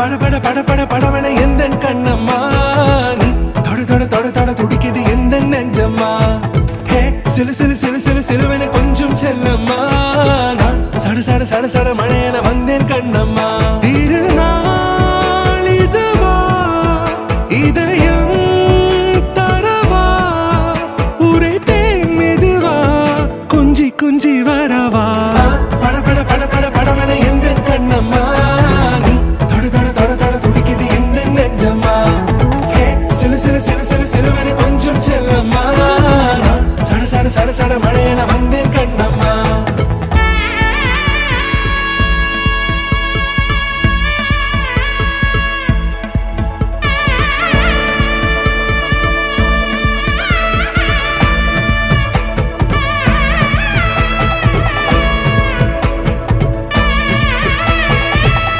பட பட பட பட படவன எந்த கண்ணம்மா நீ தொட தொட தொட தொட துடிக்குது எந்த நெஞ்சம்மா ஹே சிலு சிலு சிலு சிலு சிலுவன கொஞ்சம் செல்லம்மா நான் சட சட சட சட மழையன வந்து